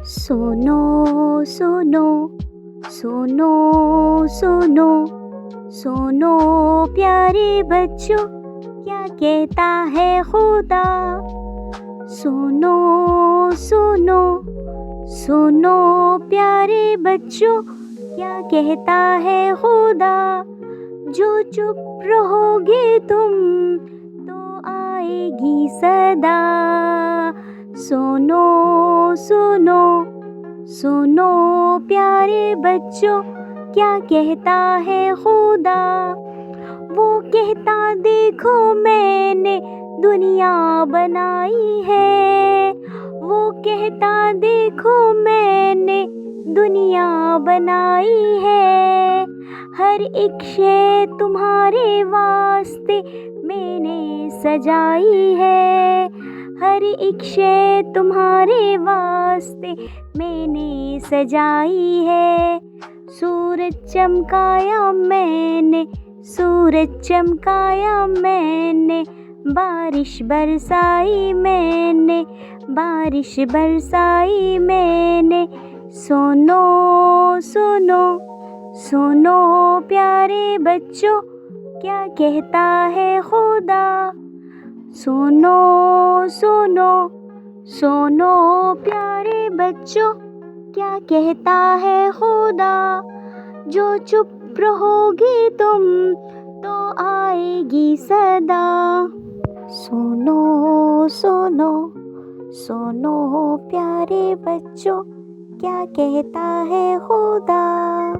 सुनो सुनो सुनो सुनो सुनो प्यारे बच्चों, क्या कहता है खुदा। सुनो सुनो सुनो प्यारे बच्चों, क्या कहता है खुदा। जो चुप रहोगे तुम तो आएगी सदा। सुनो सुनो सुनो प्यारे बच्चों, क्या कहता है खुदा। वो कहता देखो मैंने दुनिया बनाई है। वो कहता देखो मैंने दुनिया बनाई है। हर एक शे तुम्हारे वास्ते मैंने सजाई है। हर एक शे तुम्हारे वास्ते मैंने सजाई है। सूरज चमकाया मैंने, सूरज चमकाया मैंने, बारिश बरसाई मैंने, बारिश बरसाई मैंने। सुनो सुनो सुनो प्यारे बच्चों, क्या कहता है खुदा। सुनो सुनो सुनो प्यारे बच्चों, क्या कहता है खुदा। जो चुप रहोगे तुम तो आएगी सदा। सुनो सुनो सुनो प्यारे बच्चों, क्या कहता है खुदा।